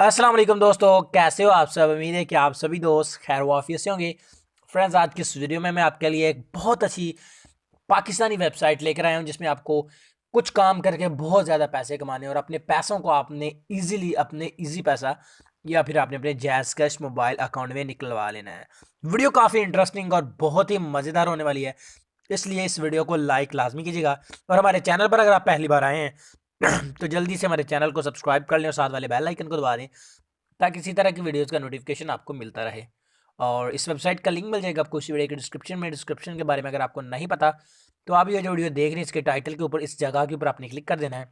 अस्सलाम वालेकुम दोस्तों, कैसे हो आप सब। उम्मीद है कि आप सभी दोस्त खैर वाफियत से होंगे। फ्रेंड्स, आज की इस वीडियो में मैं आपके लिए एक बहुत अच्छी पाकिस्तानी वेबसाइट लेकर आया हूं जिसमें आपको कुछ काम करके बहुत ज़्यादा पैसे कमाने और अपने पैसों को आपने इजीली अपने इजी पैसा या फिर आपने अपने जैज़ कैश मोबाइल अकाउंट में निकलवा लेना है। वीडियो काफ़ी इंटरेस्टिंग और बहुत ही मज़ेदार होने वाली है, इसलिए इस वीडियो को लाइक लाजमी कीजिएगा। और हमारे चैनल पर अगर आप पहली बार आए हैं तो जल्दी से हमारे चैनल को सब्सक्राइब कर लें और साथ वाले बेल आइकन को दबा दें ताकि इसी तरह की वीडियोज़ का नोटिफिकेशन आपको मिलता रहे। और इस वेबसाइट का लिंक मिल जाएगा आपको इस वीडियो के डिस्क्रिप्शन में। डिस्क्रिप्शन के बारे में अगर आपको नहीं पता तो आप ये जो वीडियो देख रहे हैं इसके टाइटल के ऊपर इस जगह के ऊपर आपने क्लिक कर देना है।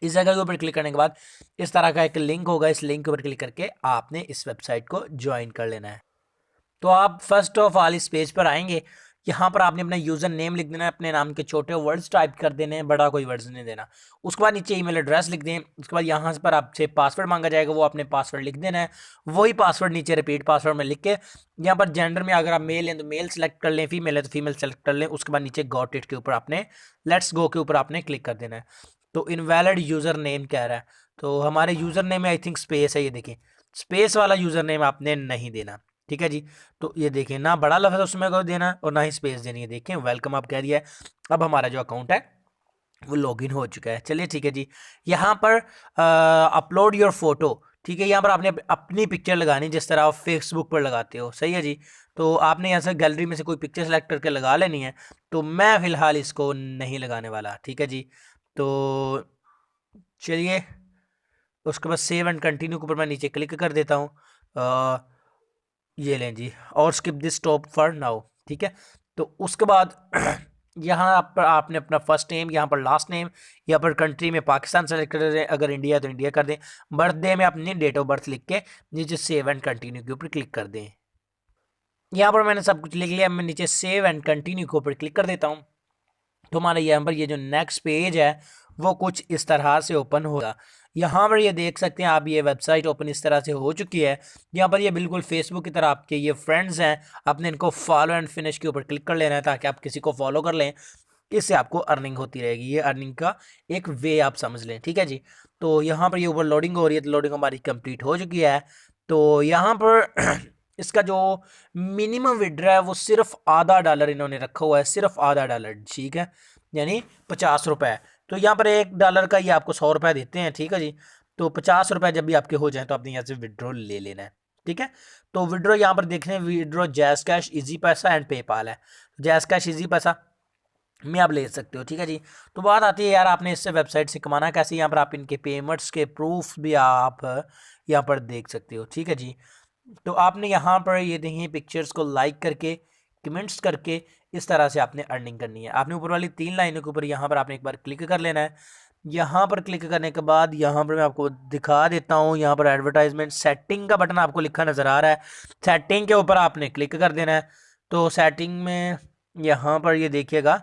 इस जगह के ऊपर क्लिक करने के बाद इस तरह का एक लिंक होगा, इस लिंक के ऊपर क्लिक करके आपने इस वेबसाइट को ज्वाइन कर लेना है। तो आप फर्स्ट ऑफ ऑल इस पेज पर आएंगे, यहाँ पर आपने अपना यूज़र नेम लिख देना है, अपने नाम के छोटे वर्ड्स टाइप कर देने हैं, बड़ा कोई वर्ड्स नहीं देना। उसके बाद नीचे ईमेल एड्रेस लिख दें। उसके बाद यहाँ पर आपसे पासवर्ड मांगा जाएगा, वो आपने पासवर्ड लिख देना है। वही पासवर्ड नीचे रिपीट पासवर्ड में लिख के यहाँ पर जेंडर में अगर आप मेल हैं तो मेल सेलेक्ट कर लें, फीमेल है तो फीमेल सेलेक्ट कर लें। उसके बाद नीचे गॉट इट के ऊपर आपने लेट्स गो के ऊपर आपने क्लिक कर देना है। तो इनवैलिड यूज़र नेम कह रहा है, तो हमारे यूज़र नेम में आई थिंक स्पेस है, ये देखिए स्पेस वाला यूज़र नेम आपने नहीं देना। ठीक है जी। तो ये देखिए ना बड़ा लफ्ज़ उसमें को देना और ना ही स्पेस देनी है। देखिए वेलकम आप कह दिया है। अब हमारा जो अकाउंट है वो लॉगिन हो चुका है। चलिए ठीक है जी। यहाँ पर अपलोड योर फोटो, ठीक है, यहाँ पर आपने अपनी पिक्चर लगानी जिस तरह आप फेसबुक पर लगाते हो। सही है जी। तो आपने यहाँ से गैलरी में से कोई पिक्चर सेलेक्ट करके लगा लेनी है। तो मैं फ़िलहाल इसको नहीं लगाने वाला। ठीक है जी। तो चलिए उसके बाद सेव एंड कंटिन्यू के ऊपर मैं नीचे क्लिक कर देता हूँ। ये लें जी, और skip this stop for now. ठीक है। तो उसके बाद यहाँ पर आपने अपना फर्स्ट नेम, यहाँ पर लास्ट नेम, यहाँ पर कंट्री में पाकिस्तान सेलेक्ट कर दें, अगर इंडिया है तो इंडिया कर दें। बर्थडे में अपनी डेट ऑफ बर्थ लिख के नीचे सेव एंड कंटिन्यू के ऊपर क्लिक कर दें। यहाँ पर मैंने सब कुछ लिख लिया, मैं नीचे सेव एंड कंटिन्यू के ऊपर क्लिक कर देता हूँ। तो हमारे यहाँ पर ये जो नेक्स्ट पेज है वो कुछ इस तरह से ओपन होगा। यहाँ पर ये देख सकते हैं आप, ये वेबसाइट ओपन इस तरह से हो चुकी है। यहाँ पर ये बिल्कुल फेसबुक की तरह आपके ये फ्रेंड्स हैं, आपने इनको फॉलो एंड फिनिश के ऊपर क्लिक कर लेना है ताकि आप किसी को फॉलो कर लें। इससे आपको अर्निंग होती रहेगी, ये अर्निंग का एक वे आप समझ लें। ठीक है जी। तो यहाँ पर ये ऊपर लोडिंग हो रही है, तो लोडिंग हमारी कंप्लीट हो चुकी है। तो यहाँ पर इसका जो मिनिमम विड्रॉ है वो सिर्फ $0.5 इन्होंने रखा हुआ है, सिर्फ $0.5। ठीक है, यानी 50 रुपये। तो यहाँ पर $1 का ये आपको 100 रुपये देते हैं। ठीक है जी। तो 50 रुपये जब भी आपके हो जाए तो आपने यहाँ से विड्रॉ ले लेना है। ठीक है। तो विड्रॉ यहाँ पर देखने विड्रॉ जैज़ कैश, इजी पैसा एंड पेपाल है। जैज़ कैश इजी पैसा में आप ले सकते हो। ठीक है जी। तो बात आती है यार आपने इससे वेबसाइट से कमाना कैसे। यहाँ पर आप इनके पेमेंट्स के प्रूफ भी आप यहाँ पर देख सकते हो। ठीक है जी। तो आपने यहाँ पर ये देखिए पिक्चर्स को लाइक करके कमेंट्स करके इस तरह से आपने अर्निंग करनी है। आपने ऊपर वाली 3 लाइनों के ऊपर यहाँ पर आपने एक बार क्लिक कर लेना है। यहाँ पर क्लिक करने के बाद यहाँ पर मैं आपको दिखा देता हूँ, यहाँ पर एडवर्टाइजमेंट सेटिंग का बटन आपको लिखा नज़र आ रहा है। सेटिंग के ऊपर आपने क्लिक कर देना है। तो सेटिंग में यहाँ पर ये देखिएगा,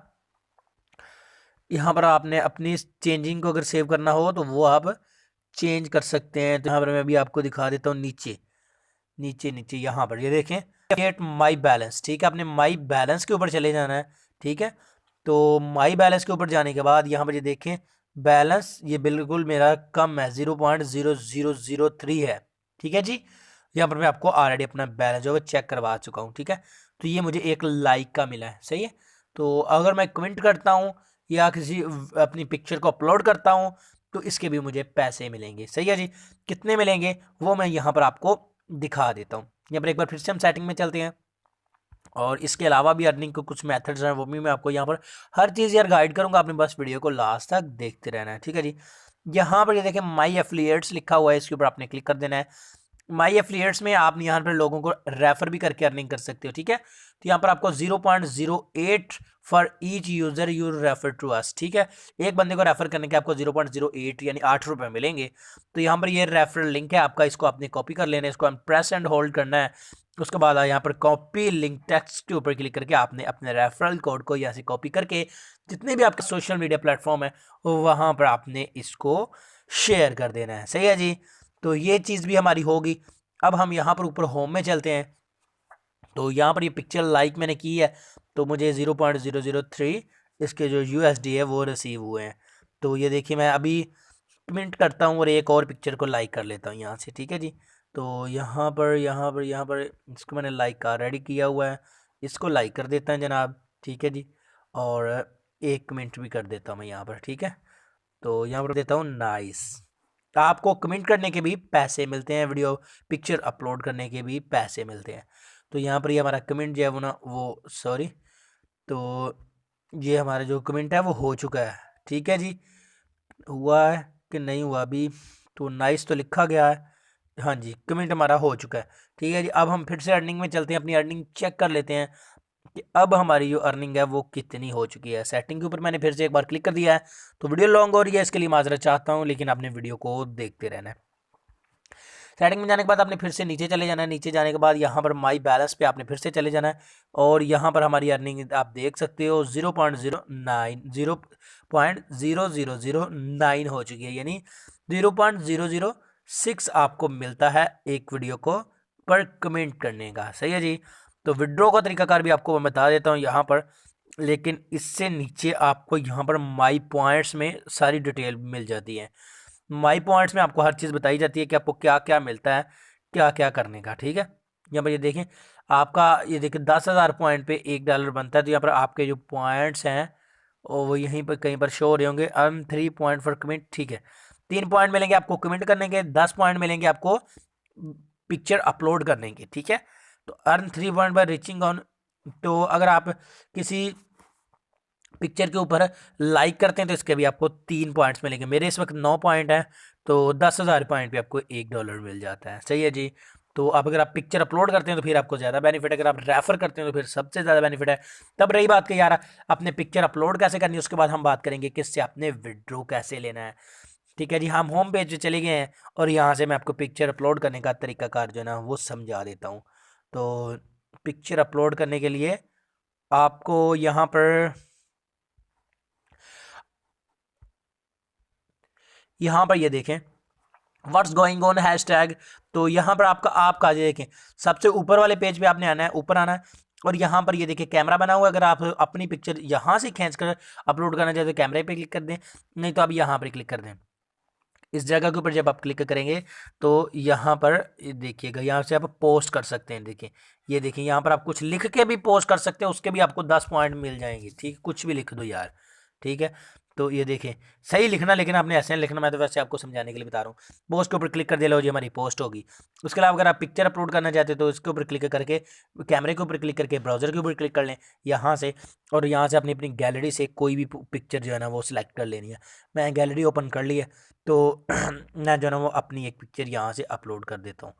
यहाँ पर आपने अपनी चेंजिंग को अगर सेव करना हो तो वो आप चेंज कर सकते हैं। तो यहाँ पर मैं भी आपको दिखा देता हूँ, नीचे नीचे नीचे यहाँ पर ये देखें गेट माई बैलेंस। ठीक है, आपने माई बैलेंस के ऊपर चले जाना है। ठीक है। तो माई बैलेंस के ऊपर जाने के बाद यहाँ पर ये देखें बैलेंस ये बिल्कुल मेरा कम है, 0.0003 है। ठीक है जी। यहाँ पर मैं आपको ऑलरेडी अपना बैलेंस जो है चेक करवा चुका हूँ। ठीक है। तो ये मुझे 1 लाइक का मिला है। सही है। तो अगर मैं कमेंट करता हूँ या किसी अपनी पिक्चर को अपलोड करता हूँ तो इसके भी मुझे पैसे मिलेंगे। सही है जी। कितने मिलेंगे वो मैं यहाँ पर आपको दिखा देता हूँ। यहाँ पर एक बार फिर से हम सेटिंग में चलते हैं और इसके अलावा भी अर्निंग के कुछ मेथड्स हैं वो भी मैं आपको यहाँ पर हर चीज़ यार गाइड करूँगा। आपने बस वीडियो को लास्ट तक देखते रहना है। ठीक है जी। यहाँ पर ये देखें माई एफिलिएट्स लिखा हुआ है, इसके ऊपर आपने क्लिक कर देना है। माई एफिलिएट्स में आप यहाँ पर लोगों को रेफर भी करके अर्निंग कर सकते हो। ठीक है। तो यहाँ पर आपको 0.08 for each user you refer to us. ठीक है, एक बंदे को रेफर करने के आपको 0.08 यानी 8 रुपये मिलेंगे। तो यहाँ पर ये रेफरल लिंक है आपका, इसको आपने कॉपी कर लेना है, इसको हम प्रेस एंड होल्ड करना है। उसके बाद यहाँ पर कॉपी लिंक टेक्स्ट के ऊपर क्लिक करके आपने अपने रेफरल कोड को यहाँ से कॉपी करके जितने भी आपके सोशल मीडिया प्लेटफॉर्म है वहाँ पर आपने इसको शेयर कर देना है। सही है जी। तो ये चीज़ भी हमारी होगी। अब हम यहाँ पर ऊपर होम में चलते हैं। तो यहाँ पर ये पिक्चर लाइक मैंने की है तो मुझे 0.003 इसके जो USD है वो रिसीव हुए हैं। तो ये देखिए मैं अभी कमेंट करता हूँ और एक और पिक्चर को लाइक कर लेता हूँ यहाँ से, ठीक है जी। तो यहाँ पर इसको मैंने लाइक का रेडी किया हुआ है, इसको लाइक कर देता है जनाब, ठीक है जी। और एक कमेंट भी कर देता हूँ मैं यहाँ पर, ठीक है। तो यहाँ पर देता हूँ नाइस। आपको कमेंट करने के भी पैसे मिलते हैं, वीडियो पिक्चर अपलोड करने के भी पैसे मिलते हैं। तो यहाँ पर ये हमारा कमेंट जो है वो ना वो सॉरी, तो ये हमारा जो कमेंट है वो हो चुका है, ठीक है जी। हुआ है कि नहीं हुआ अभी, तो नाइस तो लिखा गया है, हाँ जी कमेंट हमारा हो चुका है, ठीक है जी। अब हम फिर से अर्निंग में चलते हैं, अपनी अर्निंग चेक कर लेते हैं कि अब हमारी जो अर्निंग है वो कितनी हो चुकी है। सेटिंग के ऊपर मैंने फिर से एक बार क्लिक कर दिया है। तो वीडियो लॉन्ग हो रही है, इसके लिए माजरत चाहता हूँ, लेकिन आपने वीडियो को देखते रहना है। सेटिंग में जाने के बाद आपने फिर से नीचे चले जाना है, नीचे जाने के बाद यहाँ पर माई बैलेंस पे आपने फिर से चले जाना है, और यहाँ पर हमारी अर्निंग आप देख सकते हो 0.0009 हो चुकी है, यानी 0.006 आपको मिलता है एक वीडियो को पर कमेंट करने का, सही है जी। तो विड्रॉ का तरीकाकार भी आपको मैं बता देता हूँ यहाँ पर, लेकिन इससे नीचे आपको यहाँ पर माई पॉइंट्स में सारी डिटेल मिल जाती है। माई पॉइंट्स में आपको हर चीज़ बताई जाती है कि आपको क्या क्या मिलता है, क्या क्या करने का, ठीक है। यहाँ पर ये देखें, आपका ये देखिए 10,000 पॉइंट पे $1 बनता है। तो यहाँ पर आपके जो पॉइंट्स हैं और वो यहीं पर कहीं पर शो हो रहे होंगे, अर्न 3 पॉइंट फॉर कमेंट, ठीक है। 3 पॉइंट मिलेंगे आपको कमेंट करने के, 10 पॉइंट मिलेंगे आपको पिक्चर अपलोड करने के, ठीक है। तो earn 3 point by reaching on, तो अगर आप किसी पिक्चर के ऊपर लाइक करते हैं तो इसके भी आपको 3 पॉइंट्स मिलेंगे। मेरे इस वक्त 9 पॉइंट हैं, तो 10,000 पॉइंट पे आपको $1 मिल जाता है, सही है जी। तो अब अगर आप पिक्चर अपलोड करते हैं तो फिर आपको ज़्यादा बेनिफिट है, अगर आप रेफर करते हैं तो फिर सबसे ज़्यादा बेनिफिट है। तब रही बात कि यार अपने पिक्चर अपलोड कैसे करनी है, उसके बाद हम बात करेंगे किससे आपने विड्रॉ कैसे लेना है, ठीक है जी। हम होम पेज पे चले गए हैं और यहाँ से मैं आपको पिक्चर अपलोड करने का तरीकाकार जो है ना वो समझा देता हूँ। तो पिक्चर अपलोड करने के लिए आपको यहाँ पर ये देखें व्हाट्स गोइंग ऑन हैशटैग। तो यहाँ पर आपका ये देखें सबसे ऊपर वाले पेज पे आपने आना है, ऊपर आना है, और यहाँ पर ये देखिए कैमरा बना हुआ है। अगर आप अपनी पिक्चर यहाँ से खींच कर अपलोड करना चाहते तो कैमरे पे क्लिक कर दें, नहीं तो आप यहाँ पर क्लिक कर दें। इस जगह के ऊपर जब आप क्लिक करेंगे तो यहाँ पर देखिएगा, यहाँ से आप पोस्ट कर सकते हैं। देखिए ये देखिए यहाँ पर आप कुछ लिख के भी पोस्ट कर सकते हैं, उसके भी आपको 10 पॉइंट मिल जाएंगे, ठीक। कुछ भी लिख दो यार, ठीक है। तो ये देखें सही लिखना, लेकिन आपने ऐसे नहीं लिखना, मैं तो वैसे आपको समझाने के लिए बता रहा हूँ। पोस्ट के ऊपर क्लिक कर दिया, लो जी हमारी पोस्ट होगी। उसके अलावा अगर आप पिक्चर अपलोड करना चाहते हैं तो इसके ऊपर क्लिक करके कैमरे के ऊपर क्लिक करके ब्राउज़र के ऊपर क्लिक कर लें यहाँ से, और यहाँ से अपनी अपनी गैलरी से कोई भी पिक्चर जो है ना वो सिलेक्ट कर लेनी है। मैं गैलरी ओपन कर ली है, तो मैं जो है ना वो अपनी एक पिक्चर यहाँ से अपलोड कर देता हूँ,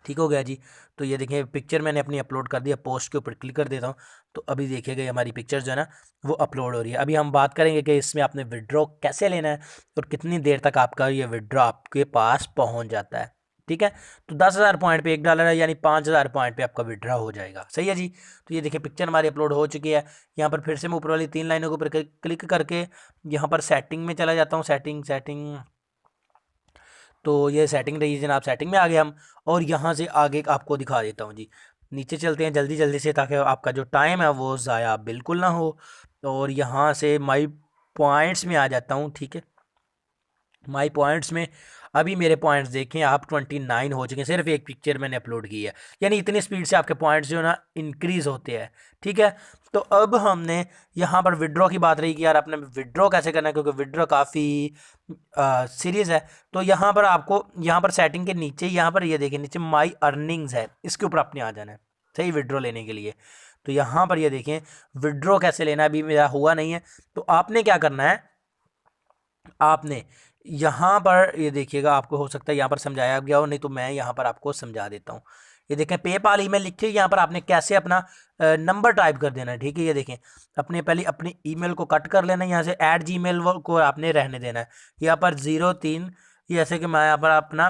ठीक हो गया जी। तो ये देखिए पिक्चर मैंने अपनी अपलोड कर दिया, पोस्ट के ऊपर क्लिक कर देता हूँ, तो अभी देखिएगा हमारी पिक्चर जो है ना वो अपलोड हो रही है। अभी हम बात करेंगे कि इसमें आपने विड्रॉ कैसे लेना है और कितनी देर तक आपका ये विड्रॉ आपके पास पहुँच जाता है, ठीक है। तो 10,000 पॉइंट पे $1 है, यानी 5,000 पॉइंट पे आपका विड्रॉ हो जाएगा, सही है जी। तो ये देखिए पिक्चर हमारी अपलोड हो चुकी है। यहाँ पर फिर से मैं ऊपर वाली 3 लाइनों के ऊपर क्लिक करके यहाँ पर सेटिंग में चला जाता हूँ, सेटिंग। तो ये सेटिंग रही जनाब, सेटिंग में आ गए हम, और यहाँ से आगे आपको दिखा देता हूँ जी। नीचे चलते हैं जल्दी जल्दी से, ताकि आपका जो टाइम है वो ज़ाया बिल्कुल ना हो। और यहाँ से माई पॉइंट्स में आ जाता हूँ, ठीक है। माई पॉइंट्स में अभी मेरे पॉइंट्स देखें आप 29 हो चुके हैं, सिर्फ एक पिक्चर मैंने अपलोड की है, यानी इतनी स्पीड से आपके पॉइंट्स जो है ना इंक्रीज़ होते हैं, ठीक है। तो अब हमने यहाँ पर विड्रॉ की बात रही कि यार आपने विड्रॉ कैसे करना है, क्योंकि विड्रॉ काफ़ी सीरीज़ है। तो यहाँ पर आपको यहाँ पर सेटिंग के नीचे यहाँ पर ये देखिए नीचे माई अर्निंग्स है, इसके ऊपर आपने आ जाना है, सही, विड्रॉ लेने के लिए। तो यहाँ पर ये देखें विड्रॉ कैसे लेना है, अभी मेरा हुआ नहीं है। तो आपने क्या करना है, आपने यहाँ पर ये देखिएगा, आपको हो सकता है यहाँ पर समझाया गया हो, नहीं तो मैं यहाँ पर आपको समझा देता हूँ। ये देखें पेपाल ईमेल लिखिए, यहाँ पर आपने कैसे अपना नंबर टाइप कर देना है, ठीक है। ये देखें अपने पहले अपनी ईमेल को कट कर लेना है, यहाँ से @gmail को आपने रहने देना है। यहाँ पर 03, जैसे कि मैं यहाँ पर अपना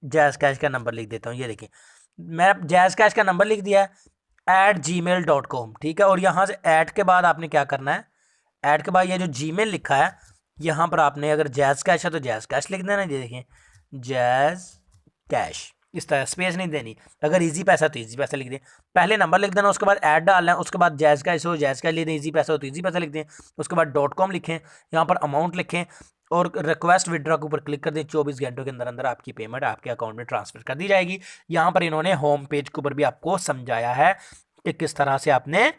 जैज़ कैश का नंबर लिख देता हूँ। ये देखिए मैं जैज़ कैश का नंबर लिख दिया है @gmail.com, ठीक है। और यहाँ से ऐड के बाद आपने क्या करना है, ऐड के बाद ये जो जीमेल लिखा है यहाँ पर आपने अगर जैज़ कैश है तो जैज़ कैश लिख देना। ये देखिए जैज़ कैश, इस तरह स्पेस नहीं देनी। अगर इजी पैसा तो इजी पैसा लिख दें, पहले नंबर लिख देना, उसके बाद ऐड डालना है, उसके बाद जैज़ कैश हो जैज़ कैश लिख दें, इजी पैसा हो तो इजी पैसा लिख दें, उसके बाद .com लिखें, यहाँ पर अमाउंट लिखें, और रिक्वेस्ट विड्रॉ के ऊपर क्लिक कर दें। 24 घंटों के अंदर अंदर आपकी पेमेंट आपके अकाउंट में ट्रांसफर कर दी जाएगी। यहाँ पर इन्होंने होम पेज के ऊपर भी आपको समझाया है कि किस तरह से आपने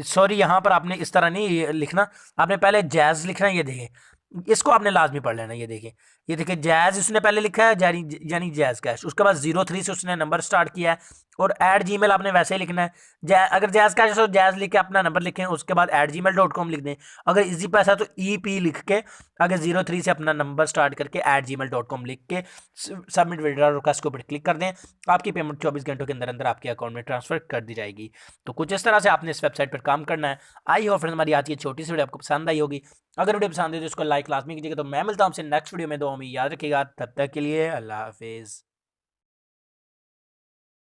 सॉरी, यहाँ पर आपने इस तरह नहीं लिखना, आपने पहले जैज़ लिखना है। ये देखें, इसको आपने लाजमी पढ़ लेना। ये देखिए जैज़ उसने पहले लिखा है, यानी जैज़ कैश। उसके बाद 03 से उसने नंबर स्टार्ट किया है, और @gmail आपने वैसे ही लिखना है। अगर जैज़ कैश हो जैज़ लिख के अपना नंबर लिखें, उसके बाद @gmail.com लिख दें। अगर इजी पैसा तो EP लिख के आगे 03 से अपना नंबर स्टार्ट करके @gmail.com लिख के सबमिट विड्रॉल रिक्वेस्ट के ऊपर क्लिक कर दें। आपकी पेमेंट 24 घंटों के अंदर अंदर आपके अकाउंट में ट्रांसफर कर दी जाएगी। तो कुछ इस तरह से आपने इस वेबसाइट पर काम करना है। आई होप फ्रेंड्स हमारी आज की छोटी सी वीडियो आपको पसंद आई होगी। अगर वीडियो पसंद है तो इसको लाइक लाजमी कीजिएगा। तो मैं मिलता हूँ आपसे नेक्स्ट वीडियो में, दो हमें याद रखिएगा। तब तक के लिए अल्लाह हाफिज़।